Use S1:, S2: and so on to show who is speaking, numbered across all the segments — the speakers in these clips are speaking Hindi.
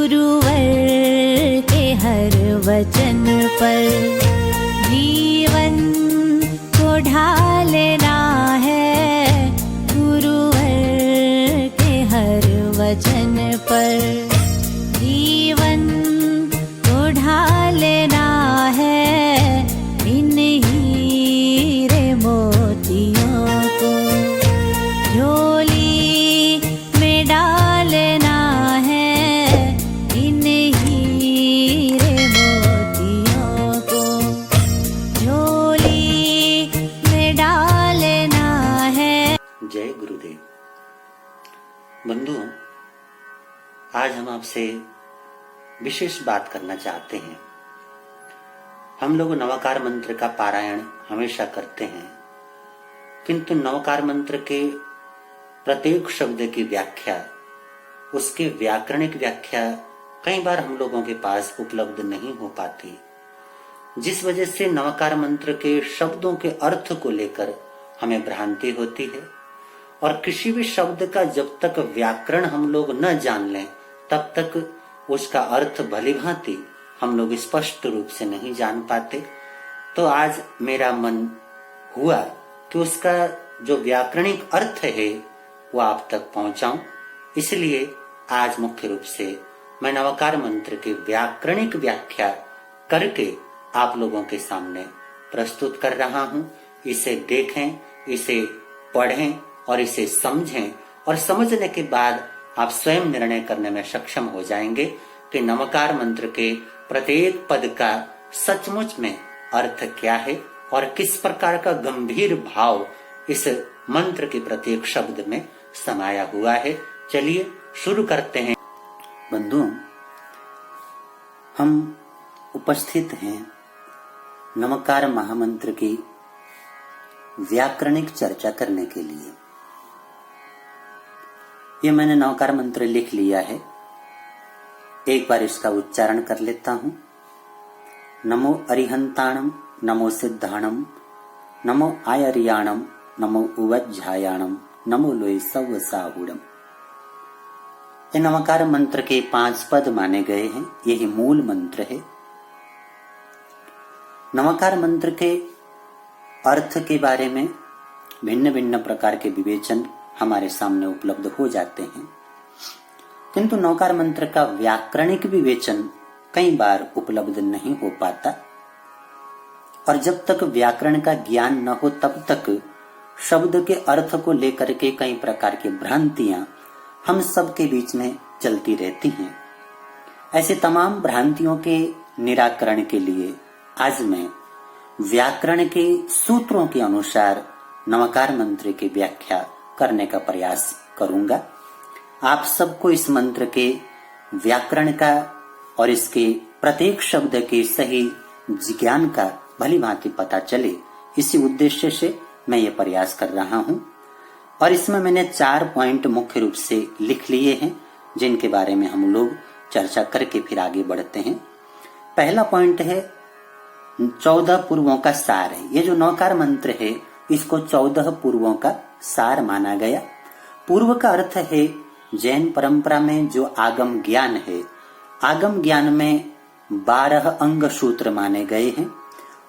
S1: गुरुवर के हर वचन पर जीवन को ढालना है। गुरुवर के हर वचन पर जीवन को ढालना है। इन हीरे मोतियों को झोली में डालना है। इन हीरे मोतियों को झोली में डालना है।
S2: जय गुरुदेव। बंधुओं, आज हम आपसे विशेष बात करना चाहते हैं। हम लोग नवकार मंत्र का पारायण हमेशा करते हैं, किंतु नवकार मंत्र के प्रत्येक शब्द की व्याख्या, उसके व्याकरणिक व्याख्या कई बार हम लोगों के पास उपलब्ध नहीं हो पाती, जिस वजह से नवकार मंत्र के शब्दों के अर्थ को लेकर हमें भ्रांति होती है। और किसी भी शब्द का जब तक व्याकरण हम लोग न जान लें, तब तक उसका अर्थ भलीभांति हम लोग स्पष्ट रूप से नहीं जान पाते। तो आज मेरा मन हुआ कि उसका जो व्याकरणिक अर्थ है वो आप तक पहुंचाऊं, इसलिए आज मुख्य रूप से मैं नवकार मंत्र की व्याकरणिक व्याख्या करके आप लोगों के सामने प्रस्तुत कर रहा हूं। इसे देखें, इसे पढ़ें और इसे समझें, और समझने के बाद आप स्वयं निर्णय करने में सक्षम हो जाएंगे कि नवकार मंत्र के प्रत्येक पद का सचमुच में अर्थ क्या है और किस प्रकार का गंभीर भाव इस मंत्र के प्रत्येक शब्द में समाया हुआ है। चलिए शुरू करते हैं। बंधुओं, हम उपस्थित हैं नवकार महामंत्र की व्याकरणिक चर्चा करने के लिए। ये मैंने नवकार मंत्र लिख लिया है, एक बार इसका उच्चारण कर लेता हूं। नमो अरिहंताणम, नमो सिद्धाणम, नमो आयरियाणम, नमो उवज्झायाणम, नमो लोय सव्वसाहुड़म। ये नवकार मंत्र के 5 पद माने गए हैं। यही मूल मंत्र है। नवकार मंत्र के अर्थ के बारे में भिन्न भिन्न प्रकार के विवेचन हमारे सामने उपलब्ध हो जाते हैं, किंतु नवकार मंत्र का व्याकरणिक विवेचन कई बार उपलब्ध नहीं हो पाता। और जब तक व्याकरण का ज्ञान न हो, तब तक शब्द के अर्थ को लेकर के कई प्रकार की भ्रांतियां हम सब के बीच में चलती रहती हैं। ऐसे तमाम भ्रांतियों के निराकरण के लिए आज मैं व्याकरण के सूत्रों के अनुसार नवकार मंत्र की व्याख्या करने का प्रयास करूंगा। आप सबको इस मंत्र के व्याकरण का और इसके प्रत्येक शब्द के सही ज्ञान का भली भांति पता चले, इसी उद्देश्य से मैं ये प्रयास कर रहा हूं। और इसमें मैंने 4 पॉइंट मुख्य रूप से लिख लिए हैं, जिनके बारे में हम लोग चर्चा करके फिर आगे बढ़ते हैं। पहला पॉइंट है 14 पूर्वों का सार है। ये जो नवकार मंत्र है, इसको 14 पूर्वों का सार माना गया। पूर्व का अर्थ है जैन परंपरा में जो आगम ज्ञान है। आगम ज्ञान में 12 अंग सूत्र माने गए हैं,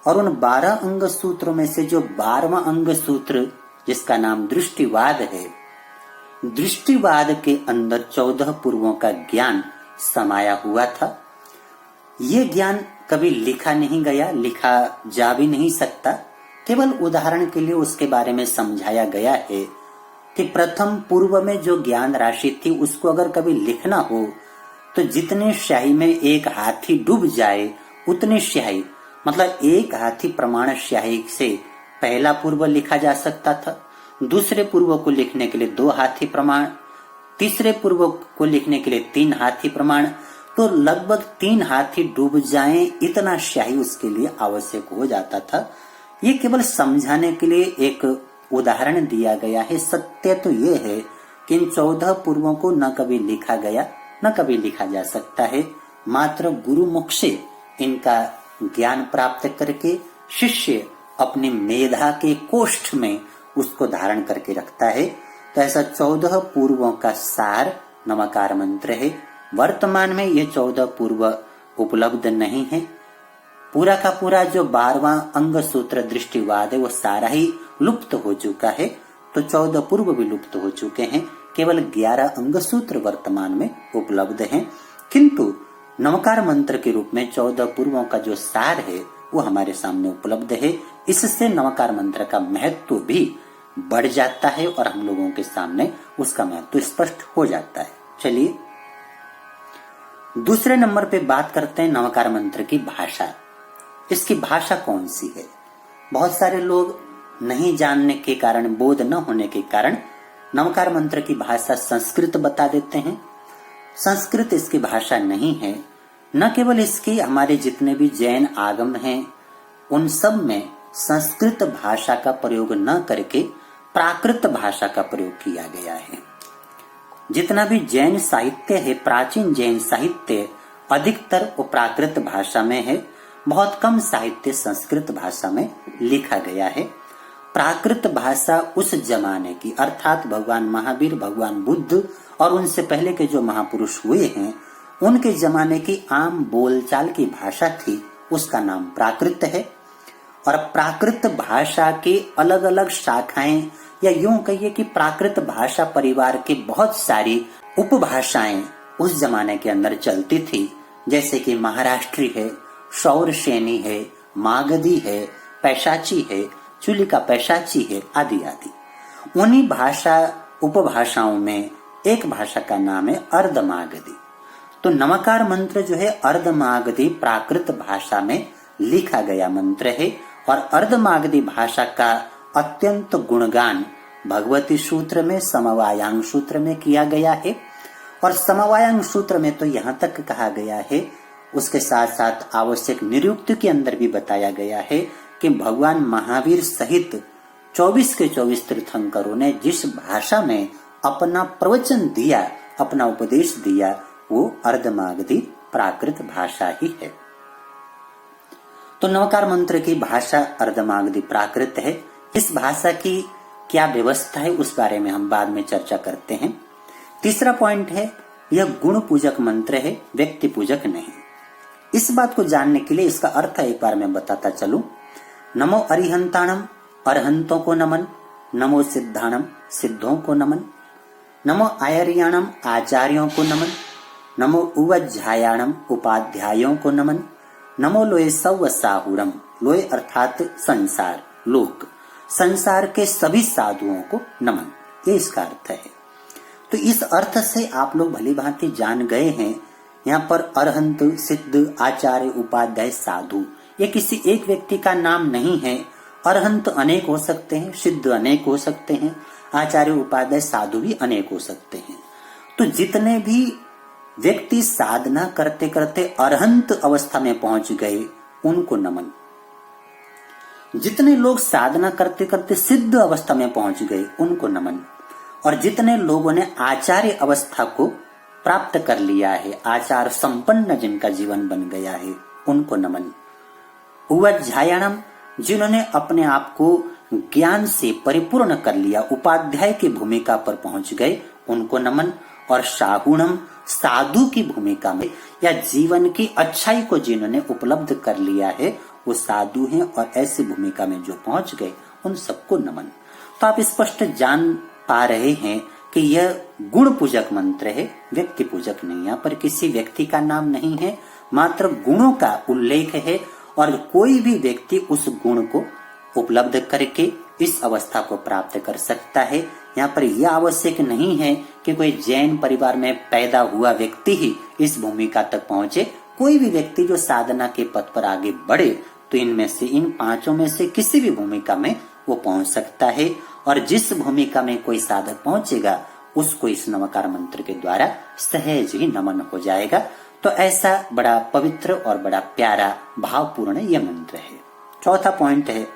S2: और उन 12 अंग सूत्रों में से जो 12वां अंग सूत्र, जिसका नाम दृष्टिवाद है, दृष्टिवाद के अंदर 14 पूर्वों का ज्ञान समाया हुआ था। ये ज्ञान कभी लिखा नहीं गया, लिखा जा भी नहीं सकता। केवल उदाहरण के लिए उसके बारे में समझाया गया है कि प्रथम पूर्व में जो ज्ञान राशि थी, उसको अगर कभी लिखना हो तो जितने स्याही में एक हाथी डूब जाए, उतनी स्याही, मतलब एक हाथी प्रमाण स्याही से पहला पूर्व लिखा जा सकता था। दूसरे पूर्व को लिखने के लिए 2 हाथी प्रमाण, तीसरे पूर्व को लिखने के लिए 3 हाथी प्रमाण। तो लगभग 3 हाथी डूब जाएं, इतना स्याही उसके लिए आवश्यक हो जाता था। ये केवल समझाने के लिए एक उदाहरण दिया गया है। सत्य तो ये है कि इन 14 पूर्वों को न कभी लिखा गया, न कभी लिखा जा सकता है। मात्र गुरुमुख से इनका ज्ञान प्राप्त करके शिष्य अपनी मेधा के कोष्ठ में उसको धारण करके रखता है। तो ऐसा 14 पूर्वों का सार नवकार मंत्र है। वर्तमान में ये 14 पूर्व उपलब्ध नहीं है। पूरा का पूरा जो 12वां अंग सूत्र दृष्टिवाद है वो सारा ही लुप्त हो चुका है। तो 14 पूर्व भी लुप्त हो चुके हैं, केवल 11 अंग सूत्र वर्तमान में उपलब्ध हैं। किंतु नवकार मंत्र के रूप में 14 पूर्वों का जो सार है वो हमारे सामने उपलब्ध है। इससे नवकार मंत्र का महत्व भी बढ़ जाता है और हम लोगों के सामने उसका महत्व स्पष्ट हो जाता है। चलिए दूसरे नंबर पे बात करते हैं नवकार मंत्र की भाषा। इसकी भाषा कौन सी है? बहुत सारे लोग नहीं जानने के कारण, बोध न होने के कारण नवकार मंत्र की भाषा संस्कृत बता देते हैं। संस्कृत इसकी भाषा नहीं है। न केवल इसकी, हमारे जितने भी जैन आगम हैं उन सब में संस्कृत भाषा का प्रयोग न करके प्राकृत भाषा का प्रयोग किया गया है। जितना भी जैन साहित्य है, प्राचीन जैन साहित्य अधिकतर वो प्राकृत भाषा में है। बहुत कम साहित्य संस्कृत भाषा में लिखा गया है। प्राकृत भाषा उस जमाने की, अर्थात भगवान महावीर, भगवान बुद्ध और उनसे पहले के जो महापुरुष हुए हैं उनके जमाने की आम बोलचाल की भाषा थी, उसका नाम प्राकृत है। और प्राकृत भाषा के अलग अलग शाखाएं, या यूं कहिए कि प्राकृत भाषा परिवार की बहुत सारी उपभाषाएं उस जमाने के अंदर चलती थी। जैसे कि महाराष्ट्री है, शौरसेनी है, मागधी है, पैशाची है, चुलिका पैशाची है, आदि आदि। उन्हीं भाषा उपभाषाओं में एक भाषा का नाम है अर्धमागधी। तो नवकार मंत्र जो है अर्धमागधी प्राकृत भाषा में लिखा गया मंत्र है। और अर्धमागधी भाषा का अत्यंत गुणगान भगवती सूत्र में, समवायांग सूत्र में किया गया है। और समवायांग सूत्र में तो यहाँ तक कहा गया है, उसके साथ साथ आवश्यक निरुक्ति के अंदर भी बताया गया है कि भगवान महावीर सहित 24 के 24 तीर्थंकरों ने जिस भाषा में अपना प्रवचन दिया, अपना उपदेश दिया, वो अर्धमागधी प्राकृत भाषा ही है। तो नवकार मंत्र की भाषा अर्धमागधी प्राकृत है। इस भाषा की क्या व्यवस्था है उस बारे में हम बाद में चर्चा करते हैं। तीसरा पॉइंट है, यह गुण पूजक मंत्र है, व्यक्ति पूजक नहीं। इस बात को जानने के लिए इसका अर्थ एक बार मैं बताता चलूं। नमो अरिहंताणम, अरहंतों को नमन। नमो सिद्धाणम, सिद्धों को नमन। नमो आयर्याणम, आचार्यों को नमन। नमो उवज्झायाणम, उपाध्यायों को नमन। नमो लोय सव साहुरम, लोय अर्थात संसार, लोक, संसार के सभी साधुओं को नमन, ये इसका अर्थ है। तो इस अर्थ से आप लोग भली भांति जान गए हैं। यहाँ पर अरहंत, सिद्ध, आचार्य, उपाध्याय, साधु, ये किसी एक व्यक्ति का नाम नहीं है। अरहंत अनेक हो सकते हैं, सिद्ध अनेक हो सकते हैं, आचार्य, उपाध्याय, साधु भी अनेक हो सकते हैं। तो जितने भी व्यक्ति साधना करते करते अरहंत अवस्था में पहुंच गए उनको नमन। जितने लोग साधना करते करते सिद्ध अवस्था में पहुंच गए उनको नमन। और जितने लोगों ने आचार्य अवस्था को प्राप्त कर लिया है, आचार संपन्न जिनका जीवन बन गया है, उनको नमन। उवज्झायाणम, जिन्होंने अपने आप को ज्ञान से परिपूर्ण कर लिया, उपाध्याय की भूमिका पर पहुंच गए, उनको नमन। और साहुणम, साधु की भूमिका में या जीवन की अच्छाई को जिन्होंने उपलब्ध कर लिया है वो साधु हैं, और ऐसी भूमिका में जो पहुंच गए उन सबको नमन। तो आप स्पष्ट जान पा रहे हैं कि यह गुण पूजक मंत्र है, व्यक्ति पूजक नहीं। यहाँ पर किसी व्यक्ति का नाम नहीं है, मात्र गुणों का उल्लेख है। और कोई भी व्यक्ति उस गुण को उपलब्ध करके इस अवस्था को प्राप्त कर सकता है। यहाँ पर यह आवश्यक नहीं है कि कोई जैन परिवार में पैदा हुआ व्यक्ति ही इस भूमिका तक पहुंचे। कोई भी व्यक्ति जो साधना के पथ पर आगे बढ़े तो इनमें से, इन पांचों में से किसी भी भूमिका में वो पहुंच सकता है। और जिस भूमिका में कोई साधक पहुंचेगा उसको इस नवकार मंत्र के द्वारा सहज ही नमन हो जाएगा। तो ऐसा बड़ा पवित्र और बड़ा प्यारा भावपूर्ण यह मंत्र है। चौथा पॉइंट है,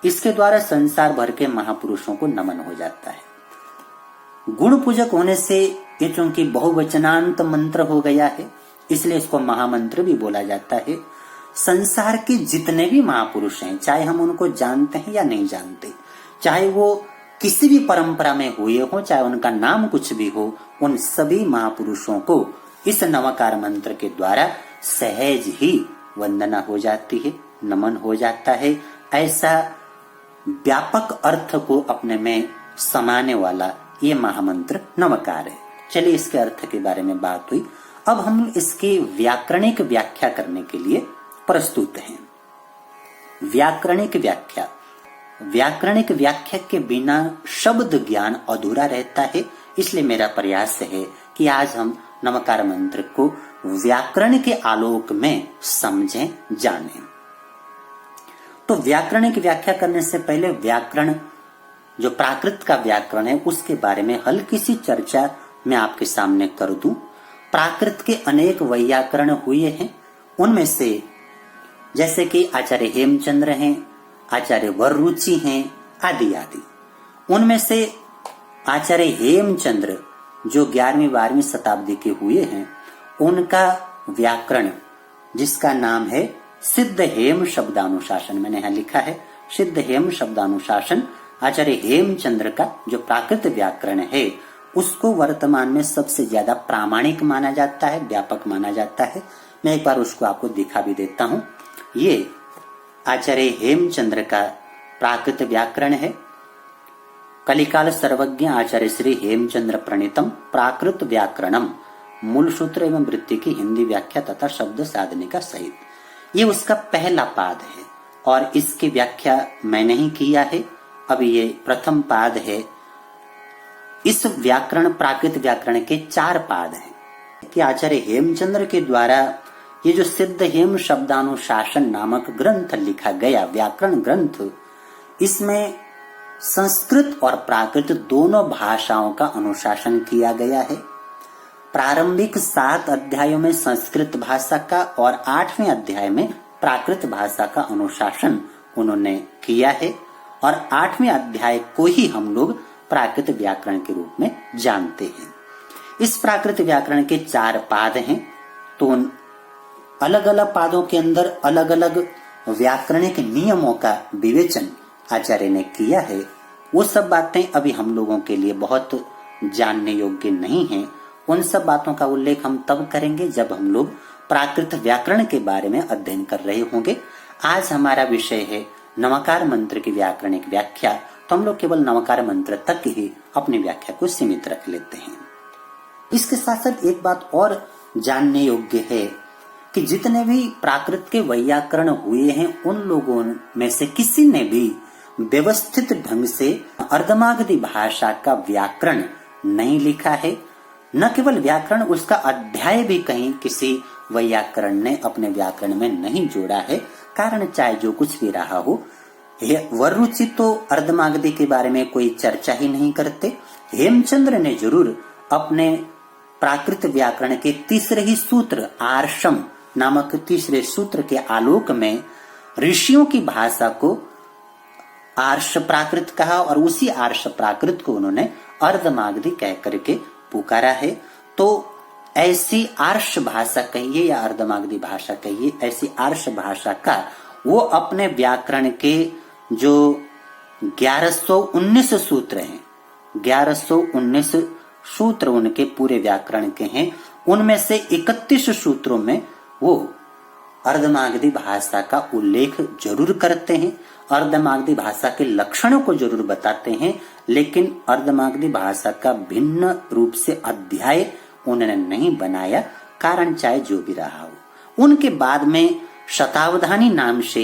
S2: इसके द्वारा संसार भर के महापुरुषों को नमन हो जाता है। गुण पूजक होने से ये चूंकि बहुवचनांत मंत्र हो गया है, इसलिए इसको महामंत्र भी बोला जाता है। संसार के जितने भी महापुरुष हैं, चाहे हम उनको जानते हैं या नहीं जानते, चाहे वो किसी भी परंपरा में हुए हो, चाहे उनका नाम कुछ भी हो, उन सभी महापुरुषों को इस नमकार मंत्र के द्वारा सहज ही वंदना हो जाती है, नमन हो जाता है। ऐसा व्यापक अर्थ को अपने में समाने वाला ये महामंत्र नमकार है। चलिए इसके अर्थ के बारे में बात हुई। अब हम इसकी व्याकरणिक व्याख्या करने के लिए प्रस्तुत हैं। व्याकरणिक व्याख्या, व्याकरणिक व्याख्या के बिना शब्द ज्ञान अधूरा रहता है। इसलिए मेरा प्रयास है कि आज हम नमकार मंत्र को व्याकरण के आलोक में समझें, जानें। तो व्याकरणिक व्याख्या करने से पहले व्याकरण, जो प्राकृत का व्याकरण है, उसके बारे में हल्की सी चर्चा मैं आपके सामने कर दूं। प्राकृत के अनेक वैयाकरण हुए हैं, उनमें से जैसे कि आचार्य हेमचंद्र हैं, आचार्य वररुचि हैं, आदि आदि। उनमें से आचार्य हेमचंद्र जो 11वीं 12वीं शताब्दी के हुए हैं, उनका व्याकरण जिसका नाम है सिद्ध हेम शब्दानुशासन, मैंने यहां लिखा है सिद्ध हेम शब्दानुशासन, आचार्य हेमचंद्र का जो प्राकृत व्याकरण है उसको वर्तमान में सबसे ज्यादा प्रामाणिक माना जाता है, व्यापक माना जाता है। मैं एक बार उसको आपको दिखा भी देता हूं। ये आचार्य हेमचंद्र का प्राकृत व्याकरण है। कलिकाल सर्वज्ञ आचार्य श्री हेमचंद्र प्रणीतम प्राकृत व्याकरणम, मूल सूत्र एवं वृत्ति की हिंदी व्याख्या तथा शब्द साधनिका सहित, ये उसका पहला पाद है और इसकी व्याख्या मैंने ही किया है। अब ये प्रथम पाद है। इस व्याकरण, प्राकृत व्याकरण के 4 पाद हैं कि आचार्य हेमचंद्र के द्वारा ये जो सिद्ध हेम शब्दानुशासन नामक ग्रंथ लिखा गया, व्याकरण ग्रंथ, इसमें संस्कृत और प्राकृत दोनों भाषाओं का अनुशासन किया गया है। प्रारंभिक 7 अध्यायों में संस्कृत भाषा का और 8वें अध्याय में प्राकृत भाषा का अनुशासन उन्होंने किया है और 8वें अध्याय को ही हम लोग प्राकृत व्याकरण के रूप में जानते हैं। इस प्राकृत व्याकरण के 4 पाद हैं, तो उन अलग अलग पादों के अंदर अलग अलग व्याकरणिक नियमों का विवेचन आचार्य ने किया है। वो सब बातें अभी हम लोगों के लिए बहुत जानने योग्य नहीं हैं। उन सब बातों का उल्लेख हम तब करेंगे जब हम लोग प्राकृत व्याकरण के बारे में अध्ययन कर रहे होंगे। आज हमारा विषय है नमकार मंत्र की व्याकरणिक व्याख्या, तो हम लोग केवल नमकार मंत्र तक ही अपनी व्याख्या को सीमित रख लेते हैं। इसके साथ साथ एक बात और जानने योग्य है कि जितने भी प्राकृत के वैयाकरण हुए हैं, उन लोगों में से किसी ने भी व्यवस्थित ढंग से अर्धमागधी भाषा का व्याकरण नहीं लिखा है। न केवल व्याकरण, उसका अध्याय भी कहीं किसी वैयाकरण ने अपने व्याकरण में नहीं जोड़ा है। कारण चाहे जो कुछ भी रहा हो, वररुचि तो अर्धमागधी के बारे में कोई चर्चा ही नहीं करते। हेमचंद्र ने जरूर अपने प्राकृत व्याकरण के तीसरे ही सूत्र आर्षम नामक तीसरे सूत्र के आलोक में ऋषियों की भाषा को आर्ष प्राकृत कहा और उसी आर्ष प्राकृत को उन्होंने अर्धमागधी कह करके पुकारा है। तो ऐसी आर्ष भाषा कहिए या अर्धमागधी भाषा कहिए, ऐसी आर्ष भाषा का वो अपने व्याकरण के जो 1119 सूत्र हैं, 1119 सूत्र उनके पूरे व्याकरण के हैं, उनमें से 31 सूत्रों में वो अर्धमागधी भाषा का उल्लेख जरूर करते हैं, अर्धमागधी भाषा के लक्षणों को जरूर बताते हैं, लेकिन अर्धमागधी भाषा का भिन्न रूप से अध्याय उन्होंने नहीं बनाया। कारण चाहे जो भी रहा हो। उनके बाद में शतावधानी नाम से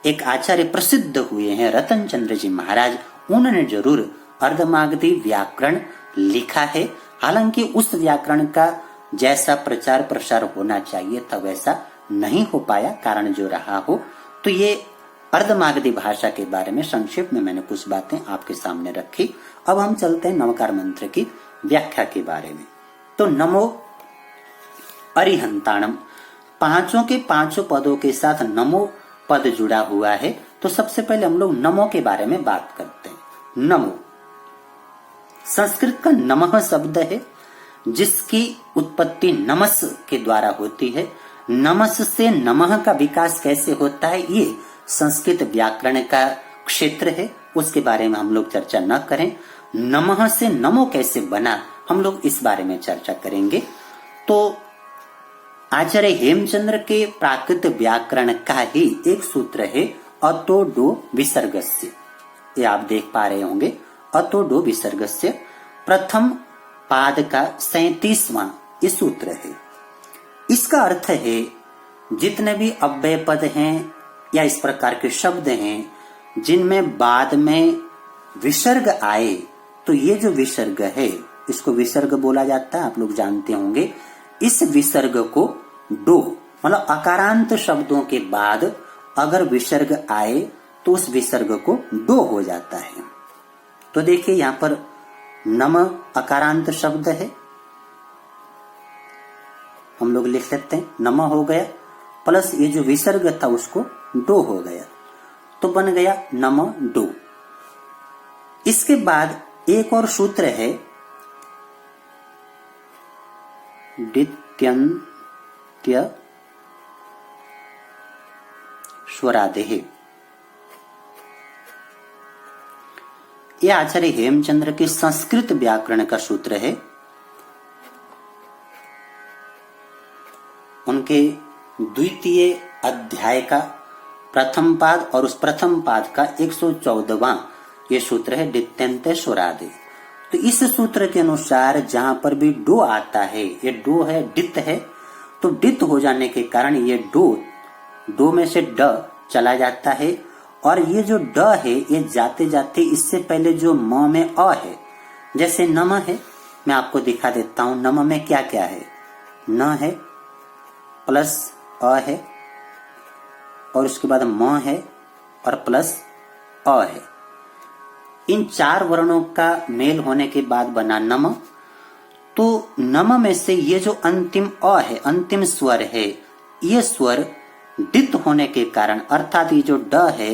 S2: एक आचार्य प्रसिद्ध हुए हैं, रतन चंद्र जी महाराज, उन्होंने जरूर अर्धमागधी व्याकरण लिखा है। हालांकि उस व्याकरण का जैसा प्रचार प्रसार होना चाहिए था वैसा नहीं हो पाया, कारण जो रहा हो। तो ये अर्धमागधी भाषा के बारे में संक्षेप में मैंने कुछ बातें आपके सामने रखी। अब हम चलते हैं नमकार मंत्र की व्याख्या के बारे में। तो नमो अरिहंताणम, पांचों के पांचों पदों के साथ नमो पद जुड़ा हुआ है। तो सबसे पहले हम लोग नमो के बारे में बात करते हैं। नमो संस्कृत का नमः शब्द है, जिसकी उत्पत्ति नमस के द्वारा होती है। नमस से नमः का विकास कैसे होता है, ये संस्कृत व्याकरण का क्षेत्र है, उसके बारे में हम लोग चर्चा न करें। नमः से नमो कैसे बना, हम लोग इस बारे में चर्चा करेंगे। तो आचार्य हेमचंद्र के प्राकृत व्याकरण का ही एक सूत्र है अतो डो विसर्गस्य। ये आप देख पा रहे होंगे, अतो डो विसर्गस्य प्रथम पाद का 37वां ये सूत्र है। इसका अर्थ है जितने भी अव्यय पद हैं या इस प्रकार के शब्द हैं जिनमें बाद में विसर्ग आए, तो ये जो विसर्ग है इसको विसर्ग बोला जाता है, आप लोग जानते होंगे। इस विसर्ग को डो मतलब अकारांत शब्दों के बाद अगर विसर्ग आए तो उस विसर्ग को डो हो जाता है। तो देखिए यहां पर नम अकारांत शब्द है, हम लोग लिख लेते हैं नम हो गया, प्लस ये जो विसर्ग था उसको डो हो गया, तो बन गया नम डो। इसके बाद एक और सूत्र है डित्यंत्य स्वरादेः। यह आचार्य हेमचंद्र के संस्कृत व्याकरण का सूत्र है। उनके द्वितीय अध्याय का प्रथम पाद और उस प्रथम पाद का 114वां ये सूत्र है डित्यंत्य स्वरादेः। तो इस सूत्र के अनुसार जहां पर भी डो आता है, ये डो है डित है, तो डित हो जाने के कारण ये डो में से ड चला जाता है, और ये जो ड है ये जाते जाते इससे पहले जो म में अ है, जैसे नम है, मैं आपको दिखा देता हूं। नम में क्या क्या है, न है प्लस अ है और उसके बाद म है और प्लस अ है। इन चार वर्णों का मेल होने के बाद बना नम। तो नम में से ये जो अंतिम अ है, अंतिम स्वर है, ये स्वर डित होने के कारण अर्थात ये जो ड है,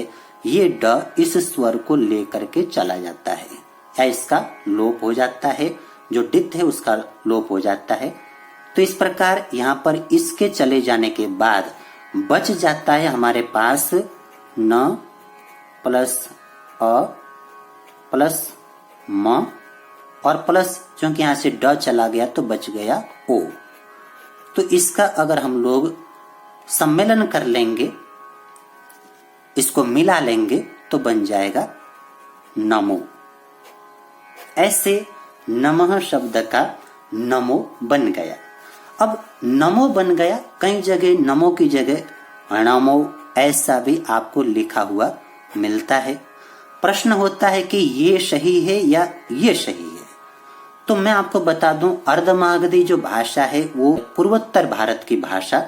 S2: ये ड इस स्वर को लेकर के चला जाता है या इसका लोप हो जाता है, जो डित है उसका लोप हो जाता है। तो इस प्रकार यहाँ पर इसके चले जाने के बाद बच जाता है हमारे पास न प्लस अ प्लस म और प्लस, क्योंकि यहां से ड चला गया तो बच गया ओ। तो इसका अगर हम लोग सम्मेलन कर लेंगे, इसको मिला लेंगे तो बन जाएगा नमो। ऐसे नमः शब्द का नमो बन गया। अब नमो बन गया, कई जगह नमो की जगह अणमो ऐसा भी आपको लिखा हुआ मिलता है। प्रश्न होता है कि ये सही है या ये सही है। तो मैं आपको बता दूं, अर्धमागधी जो भाषा है वो पूर्वोत्तर भारत की भाषा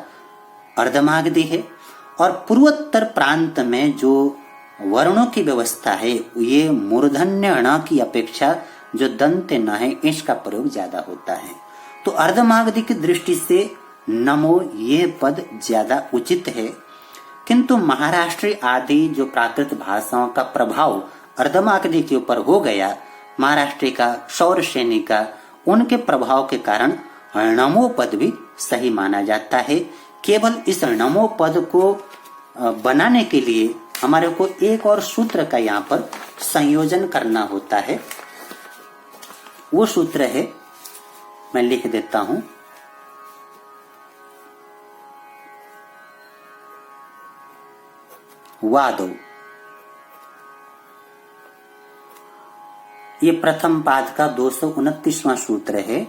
S2: अर्धमागधी है, और पूर्वोत्तर प्रांत में जो वर्णों की व्यवस्था है ये मूर्धन्य ण की अपेक्षा जो दंत न है इसका प्रयोग ज्यादा होता है। तो अर्धमागधी की दृष्टि से नमो ये पद ज्यादा उचित है। किंतु महाराष्ट्री आदि जो प्राकृत भाषाओं का प्रभाव अर्धमागधी के ऊपर हो गया, महाराष्ट्र का, सौरसेनी का, उनके प्रभाव के कारण नमो पद भी सही माना जाता है। केवल इस नमो पद को बनाने के लिए हमारे को एक और सूत्र का यहाँ पर संयोजन करना होता है। वो सूत्र है, मैं लिख देता हूं, वादो। ये प्रथम पाद का 229वां सूत्र है।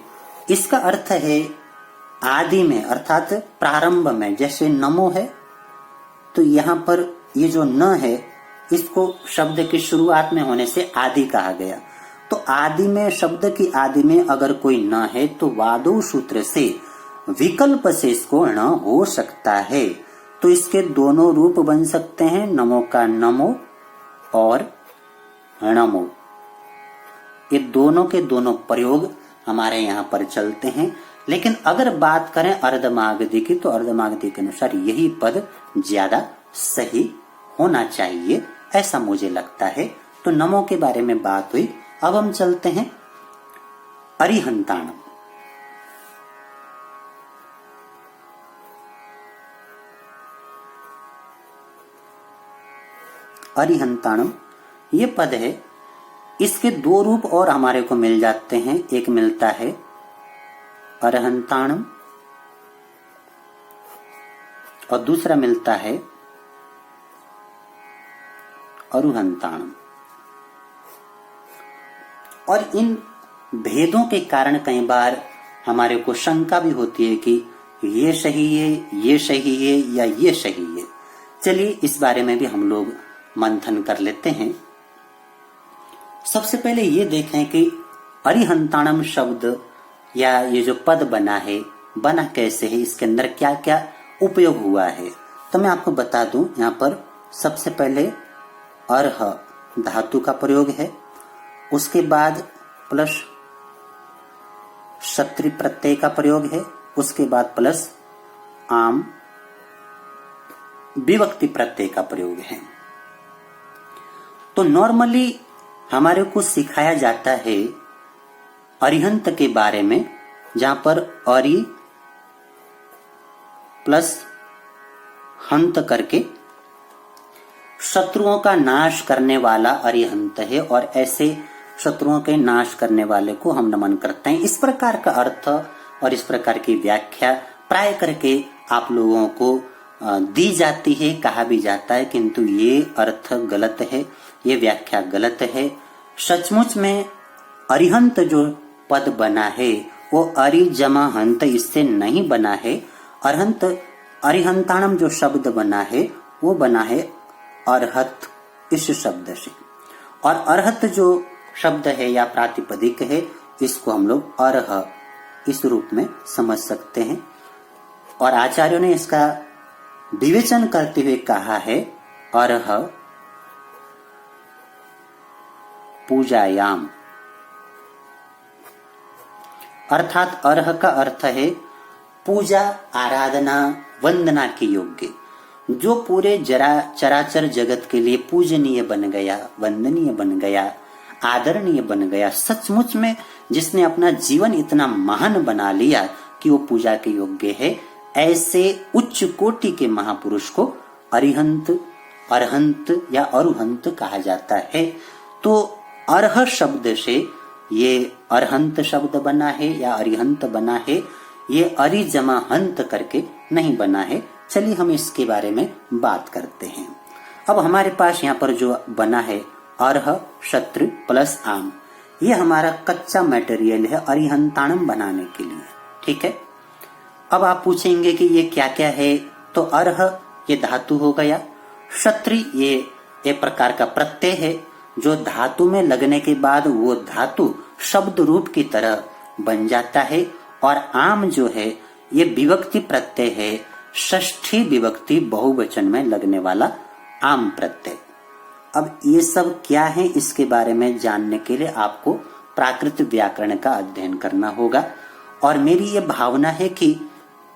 S2: इसका अर्थ है आदि में अर्थात प्रारंभ में, जैसे नमो है तो यहाँ पर ये जो न है इसको शब्द की शुरुआत में होने से आदि कहा गया। तो आदि में, शब्द की आदि में अगर कोई न है तो वादो सूत्र से विकल्प से इसको न हो सकता है। तो इसके दोनों रूप बन सकते हैं, नमो का नमो और णमो। ये दोनों के दोनों प्रयोग हमारे यहाँ पर चलते हैं। लेकिन अगर बात करें अर्धमागधी की, तो अर्धमागधी के अनुसार यही पद ज्यादा सही होना चाहिए, ऐसा मुझे लगता है। तो नमो के बारे में बात हुई। अब हम चलते हैं अरिहंताणम। अरिहंताणम ये पद है, इसके दो रूप और हमारे को मिल जाते हैं। एक मिलता है अरहंताणम और दूसरा मिलता है अरुहंताणम। और इन भेदों के कारण कई बार हमारे को शंका भी होती है कि ये सही है, ये सही है या ये सही है। चलिए इस बारे में भी हम लोग मंथन कर लेते हैं। सबसे पहले ये देखें कि अरिहंताणम शब्द या ये जो पद बना है, बना कैसे है, इसके अंदर क्या क्या उपयोग हुआ है। तो मैं आपको बता दूं, यहाँ पर सबसे पहले अर्ह धातु का प्रयोग है, उसके बाद प्लस क्षत्रि प्रत्यय का प्रयोग है, उसके बाद प्लस आम विभक्ति प्रत्यय का प्रयोग है। तो नॉर्मली हमारे को सिखाया जाता है अरिहंत के बारे में, जहां पर अरि प्लस हंत करके शत्रुओं का नाश करने वाला अरिहंत है, और ऐसे शत्रुओं के नाश करने वाले को हम नमन करते हैं। इस प्रकार का अर्थ और इस प्रकार की व्याख्या प्राय करके आप लोगों को दी जाती है, कहा भी जाता है, किंतु ये अर्थ गलत है, ये व्याख्या गलत है। सचमुच में अरिहंत जो पद बना है वो अरि जमा हंत इससे नहीं बना है। अरहंत अरिहंताणम जो शब्द बना है वो बना है अर्हत इस शब्द से, और अर्हत जो शब्द है या प्रातिपदिक है, इसको हम लोग अर्ह इस रूप में समझ सकते हैं। और आचार्यों ने इसका विवेचन करते हुए कहा है अर्ह पूजायाम, अर्थात अर्ह का अर्थ है पूजा, आराधना, वंदना के योग्य, जो पूरे चराचर जगत के लिए पूजनीय बन गया, वंदनीय बन गया, आदरणीय बन गया। सचमुच में जिसने अपना जीवन इतना महान बना लिया कि वो पूजा के योग्य है, ऐसे उच्च कोटि के महापुरुष को अरिहंत, अरहंत या अरुहंत कहा जाता है। तो अर्ह शब्द से ये अरहंत शब्द बना है या अरिहंत बना है, ये अरि जमा हंत करके नहीं बना है। चलिए हम इसके बारे में बात करते हैं। अब हमारे पास यहाँ पर जो बना है अर्ह क्षत्रि प्लस आम, ये हमारा कच्चा मटेरियल है अरिहंताणम बनाने के लिए, ठीक है। अब आप पूछेंगे कि ये क्या क्या है, तो अर्ह ये धातु हो गया, क्षत्रि ये एक प्रकार का प्रत्यय है जो धातु में लगने के बाद वो धातु शब्द रूप की तरह बन जाता है, और आम जो है ये विभक्ति प्रत्यय है, षष्ठी विभक्ति बहुवचन में लगने वाला आम प्रत्यय। अब ये सब क्या है, इसके बारे में जानने के लिए आपको प्राकृत व्याकरण का अध्ययन करना होगा, और मेरी ये भावना है कि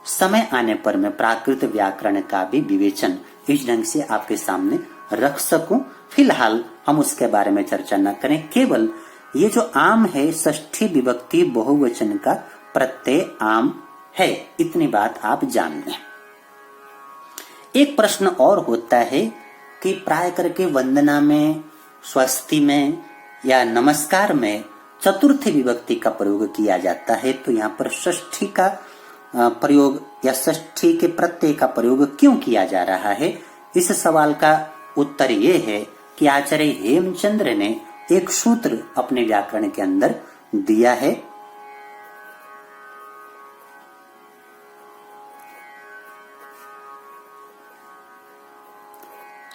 S2: समय आने पर मैं प्राकृत व्याकरण का भी विवेचन इस ढंग से आपके सामने रख सकूं। फिलहाल हम उसके बारे में चर्चा न करें, केवल ये जो आम है षष्ठी विभक्ति बहुवचन का प्रत्यय आम है, इतनी बात आप जान लें। एक प्रश्न और होता है कि प्राय करके वंदना में, स्वस्ति में या नमस्कार में चतुर्थी विभक्ति का प्रयोग किया जाता है, तो यहाँ पर षष्ठी का प्रयोग या षष्ठी के प्रत्यय का प्रयोग क्यों किया जा रहा है? इस सवाल का उत्तर ये है कि आचार्य हेमचंद्र ने एक सूत्र अपने व्याकरण के अंदर दिया है।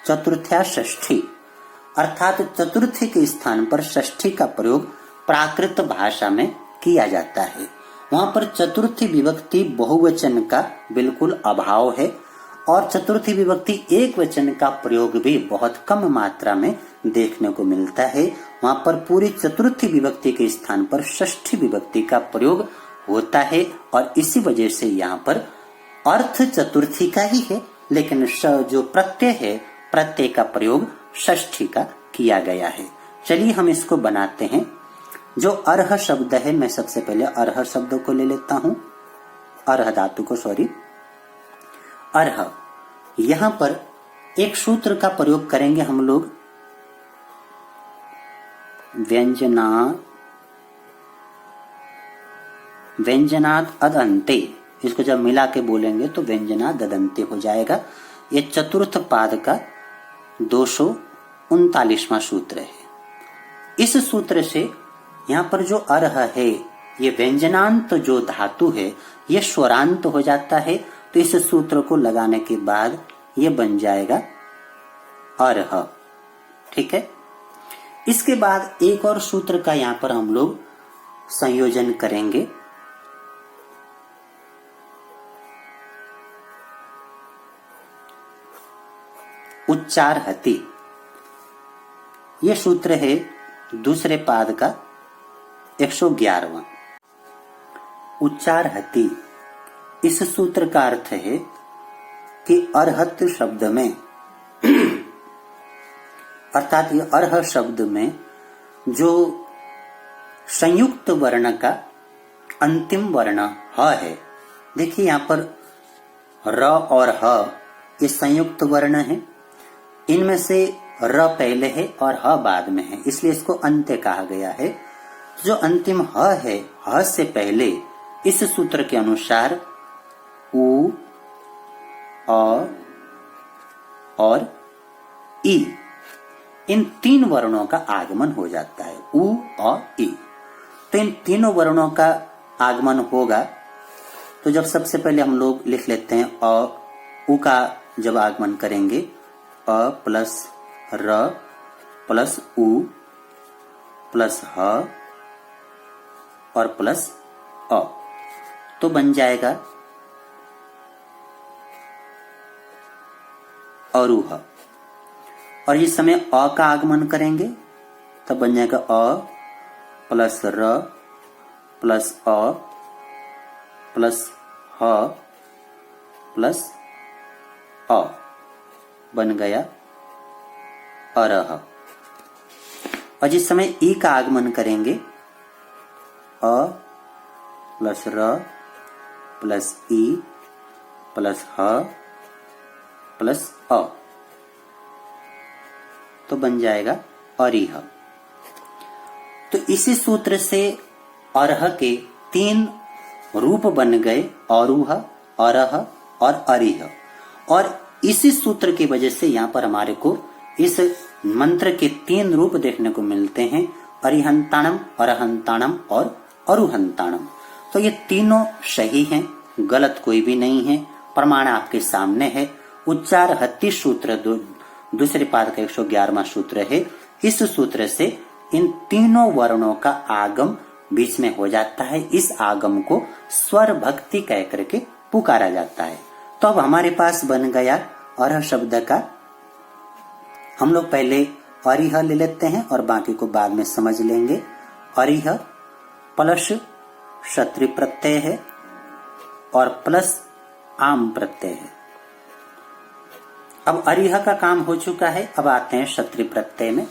S2: चतुर्थ्या षष्ठी, अर्थात चतुर्थी के स्थान पर षष्ठी का प्रयोग प्राकृत भाषा में किया जाता है। वहां पर चतुर्थी विभक्ति बहुवचन का बिल्कुल अभाव है, और चतुर्थी विभक्ति एक वचन का प्रयोग भी बहुत कम मात्रा में देखने को मिलता है। वहां पर पूरी चतुर्थी विभक्ति के स्थान पर षष्ठी विभक्ति का प्रयोग होता है, और इसी वजह से यहाँ पर अर्थ चतुर्थी का ही है, लेकिन जो प्रत्यय है, प्रत्यय का प्रयोग षष्ठी का किया गया है। चलिए हम इसको बनाते हैं। जो अर्ह शब्द है, मैं सबसे पहले अर्ह शब्द को ले लेता हूं, अर्ह धातु को, सॉरी, अर्ह। यहां पर एक सूत्र का प्रयोग करेंगे हम लोग, व्यंजनात् अदन्ते, इसको जब मिला के बोलेंगे तो व्यंजना ददंते हो जाएगा। ये चतुर्थ पाद का 239वां सूत्र है। इस सूत्र से यहाँ पर जो अर्ह है, ये व्यंजनांत जो धातु है, ये स्वरांत हो जाता है। तो इस सूत्र को लगाने के बाद ये बन जाएगा अर्ह। ठीक है। इसके बाद एक और सूत्र का यहाँ पर हम लोग संयोजन करेंगे। उच्चार हति, ये सूत्र है दूसरे पाद का 111वां। उच्चार हति, इस सूत्र का अर्थ है कि अर्हत शब्द में अर्थात ये अर्ह शब्द में जो संयुक्त वर्ण का अंतिम वर्ण ह है। देखिए यहाँ पर र और ह ये संयुक्त वर्ण है। इनमें से र पहले है और ह बाद में है, इसलिए इसको अंत्य कहा गया है। जो अंतिम ह है, ह से पहले इस सूत्र के अनुसार उ, अ और ई, इन तीन वर्णों का आगमन हो जाता है। उ, अ, ई। तो इन तीनों वर्णों का आगमन होगा तो जब सबसे पहले हम लोग लिख लेते हैं अ, उ का जब आगमन करेंगे अ प्लस र प्लस उ प्लस ह और प्लस अ, तो बन जाएगा अरुह। और इस समय अ का आगमन करेंगे तब बन जाएगा अ प्लस र प्लस अ प्लस ह प्लस अ, बन गया अरह। और जिस समय ई का आगमन करेंगे अ प्लस र प्लस ई प्लस ह प्लस अ, तो बन जाएगा अरिह। तो इसी सूत्र से अर्ह के तीन रूप बन गए, अरुह, अरह और अरिह। और इसी सूत्र की वजह से यहाँ पर हमारे को इस मंत्र के तीन रूप देखने को मिलते हैं, अरिहंताणम, अरहंताणम और अरुहंताणम। तो ये तीनों सही हैं, गलत कोई भी नहीं है। प्रमाण आपके सामने है। उच्चार हति सूत्र दूसरे पाद का 111वां सूत्र है। इस सूत्र से इन तीनों वर्णों का आगम बीच में हो जाता है। इस आगम को स्वर भक्ति कह करके पुकारा जाता है। तो अब हमारे पास बन गया अर्ह शब्द का। हम लोग पहले अरिह ले लेते हैं और बाकी को बाद में समझ लेंगे। अरिह प्लस क्षत्रि प्रत्यय है और प्लस आम प्रत्यय है। अब अरिह का काम हो चुका है। अब आते हैं क्षत्रि प्रत्यय में।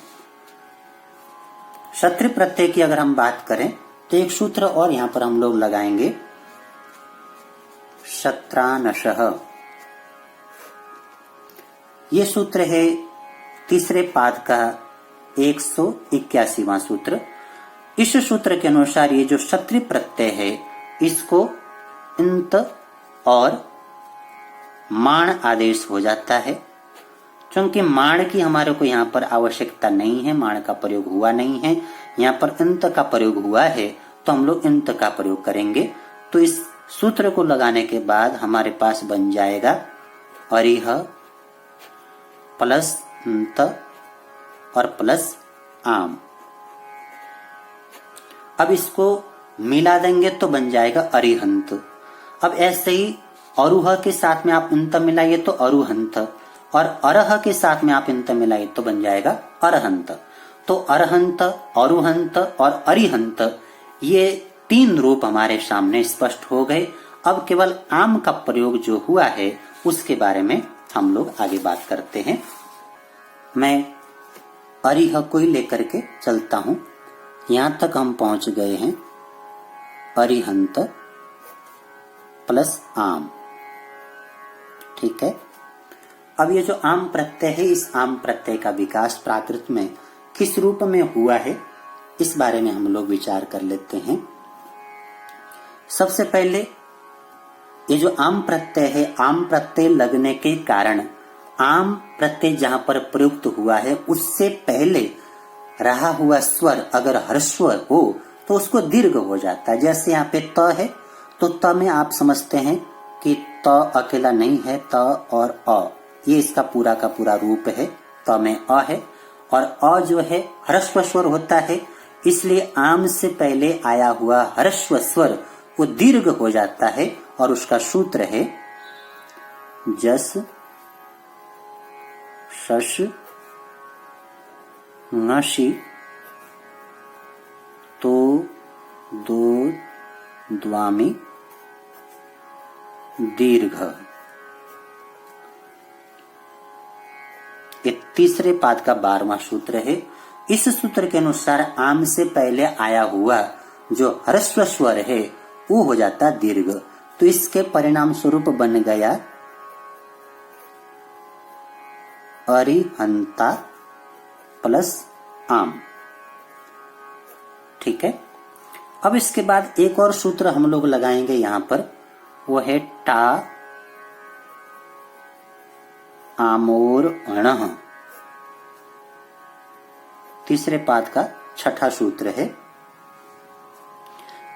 S2: क्षत्रि प्रत्यय की अगर हम बात करें तो एक सूत्र और यहां पर हम लोग लगाएंगे, क्षत्रानशः। ये सूत्र है तीसरे पाद का 181वां सूत्र। इस सूत्र के अनुसार ये जो क्षत्रि प्रत्यय है इसको इंत और माण आदेश हो जाता है। क्योंकि माण की हमारे को यहाँ पर आवश्यकता नहीं है, माण का प्रयोग हुआ नहीं है, यहाँ पर इंत का प्रयोग हुआ है, तो हम लोग इंत का प्रयोग करेंगे। तो इस सूत्र को लगाने के बाद हमारे पास बन जाएगा अरिह प्लस इंत और प्लस आम। अब इसको मिला देंगे तो बन जाएगा अरिहंत। अब ऐसे ही अरुह के साथ में आप इंत मिलाइए तो अरुहंत, और अरह के साथ में आप इंत मिलाइए तो बन जाएगा अरहंत। तो अरहंत, अरुहंत और अरिहंत ये तीन रूप हमारे सामने स्पष्ट हो गए। अब केवल आम का प्रयोग जो हुआ है उसके बारे में हम लोग आगे बात करते हैं। मैं अरिह को ही लेकर के चलता हूं। यहां तक हम पहुंच गए हैं अरिहंत प्लस आम। ठीक है। अब ये जो आम प्रत्यय है, इस आम प्रत्यय का विकास प्राकृत में किस रूप में हुआ है इस बारे में हम लोग विचार कर लेते हैं। सबसे पहले ये जो आम प्रत्यय है, आम प्रत्यय लगने के कारण आम प्रत्यय जहां पर प्रयुक्त हुआ है उससे पहले रहा हुआ स्वर अगर ह्रस्वर हो तो उसको दीर्घ हो जाता है। जैसे यहाँ पे त है तो त में आप समझते हैं कि त अकेला नहीं है, त और अ ये इसका पूरा का पूरा रूप है। त में अ है और अ जो है ह्रस्व स्वर होता है, इसलिए आम से पहले आया हुआ ह्रस्व स्वर वो दीर्घ हो जाता है और उसका सूत्र है जस शश नशी तो दो द्वामी दीर्घ। ये तीसरे पाद का 12वां सूत्र है। इस सूत्र के अनुसार आम से पहले आया हुआ जो ह्रस्व स्वर है वो हो जाता दीर्घ। तो इसके परिणाम स्वरूप बन गया अरिहंता प्लस आम। ठीक है। अब इसके बाद एक और सूत्र हम लोग लगाएंगे यहां पर, वो है टा आमोर अणः। तीसरे पाद का 6ठा सूत्र है।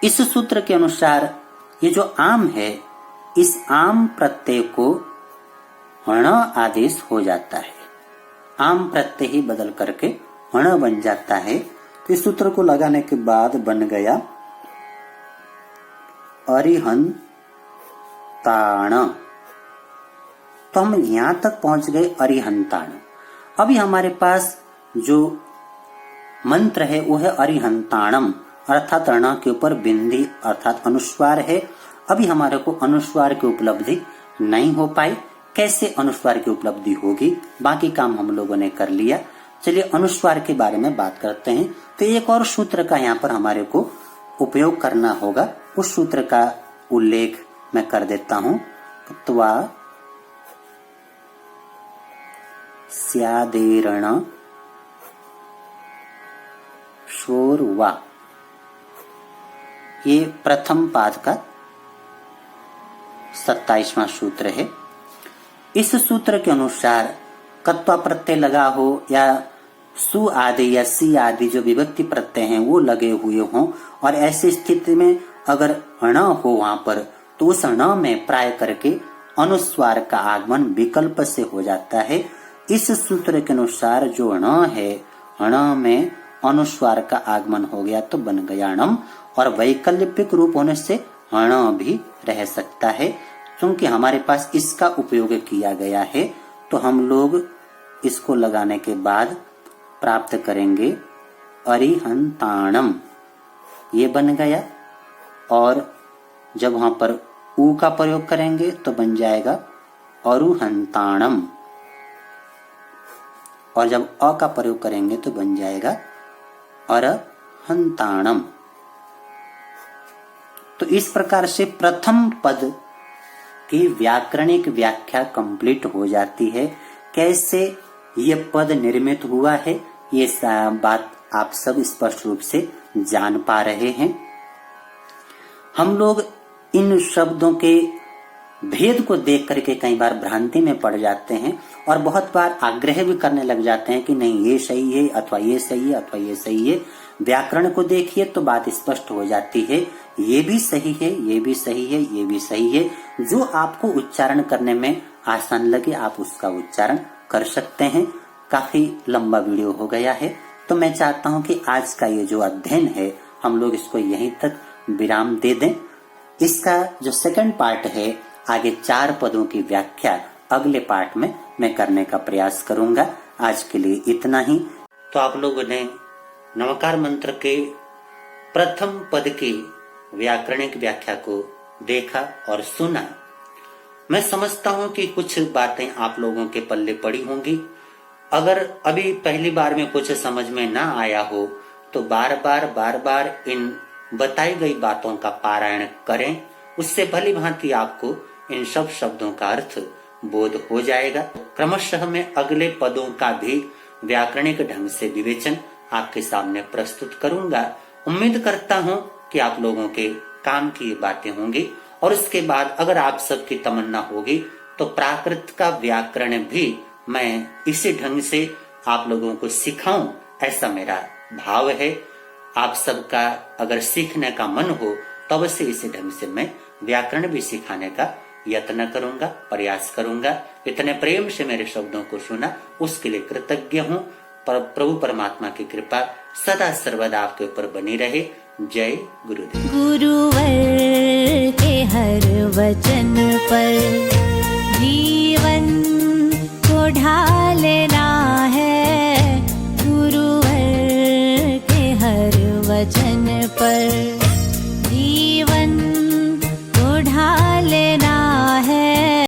S2: इस सूत्र के अनुसार ये जो आम है, इस आम प्रत्यय को हण आदेश हो जाता है। आम प्रत्यय ही बदल करके हण बन जाता है। तो इस सूत्र को लगाने के बाद बन गया अरिहंताण। तो हम यहां तक पहुंच गए अरिहंताण। अभी हमारे पास जो मंत्र है वो है अरिहंताणम, अर्थात अण के ऊपर बिंदी अर्थात अनुस्वार है। अभी हमारे को अनुस्वार की उपलब्धि नहीं हो पाई। कैसे अनुस्वार की उपलब्धि होगी, बाकी काम हम लोगों ने कर लिया। चलिए अनुस्वार के बारे में बात करते हैं। तो एक और सूत्र का यहाँ पर हमारे को उपयोग करना होगा। उस सूत्र का उल्लेख मैं कर देता हूं। त्वा स्यादेरण शोरवा, ये प्रथम पाद का 27वां सूत्र है। इस सूत्र के अनुसार कत्वा प्रत्यय लगा हो या सु आदि या सी आदि जो विभक्ति प्रत्यय हैं वो लगे हुए हों और ऐसी स्थिति में अगर अण हो वहां पर, तो उस अण में प्राय करके अनुस्वार का आगमन विकल्प से हो जाता है। इस सूत्र के अनुसार जो अण है, अण में अनुस्वार का आगमन हो गया तो बन गया अणम, और वैकल्पिक रूप होने से अण भी रह सकता है। क्योंकि हमारे पास इसका उपयोग किया गया है तो हम लोग इसको लगाने के बाद प्राप्त करेंगे अरिहंताणम, ये बन गया। और जब वहां पर उ का प्रयोग करेंगे तो बन जाएगा अरुहंताणम, और जब अ का प्रयोग करेंगे तो बन जाएगा अरहंताणम। तो इस प्रकार से प्रथम पद की व्याकरणिक व्याख्या कंप्लीट हो जाती है। कैसे ये पद निर्मित हुआ है ये बात आप सब स्पष्ट रूप से जान पा रहे हैं। हम लोग इन शब्दों के भेद को देख करके कई बार भ्रांति में पड़ जाते हैं और बहुत बार आग्रह भी करने लग जाते हैं कि नहीं ये सही है अथवा ये सही है अथवा ये सही है। व्याकरण को देखिए तो बात स्पष्ट हो जाती है, ये भी सही है, ये भी सही है, ये भी सही है। जो आपको उच्चारण करने में आसान लगे आप उसका उच्चारण कर सकते हैं। काफी लंबा वीडियो हो गया है तो मैं चाहता हूं कि आज का ये जो अध्ययन है हम लोग इसको यहीं तक विराम दे दें। इसका जो सेकंड पार्ट है, आगे 4 पदों की व्याख्या अगले पार्ट में मैं करने का प्रयास करूंगा। आज के लिए इतना ही। तो आप लोगों ने नमकार मंत्र के प्रथम पद की व्याकरणिक व्याख्या को देखा और सुना। मैं समझता हूं कि कुछ बातें आप लोगों के पल्ले पड़ी होंगी। अगर अभी पहली बार में कुछ समझ में ना आया हो तो बार बार इन बताई गई बातों का पारायण करें। उससे भली भांति आपको इन सब शब्दों का अर्थ बोध हो जाएगा। क्रमशः मैं अगले पदों का भी व्याकरणिक ढंग से विवेचन आपके सामने प्रस्तुत करूंगा। उम्मीद करता हूं कि आप लोगों के काम की ये बातें होंगी और उसके बाद अगर आप सबकी तमन्ना होगी तो प्राकृत का व्याकरण भी मैं इसी ढंग से आप लोगों को सिखाऊं, ऐसा मेरा भाव है। आप सबका अगर सीखने का मन हो तो अवश्य इसी ढंग से मैं व्याकरण भी सिखाने का यत्न करूंगा, प्रयास करूंगा। इतने प्रेम से मेरे शब्दों को सुना उसके लिए कृतज्ञ हूँ। प्रभु परमात्मा की कृपा सदा सर्वदा आपके ऊपर बनी रहे। जय गुरुदेव।
S1: गुरुवर के हर वचन पर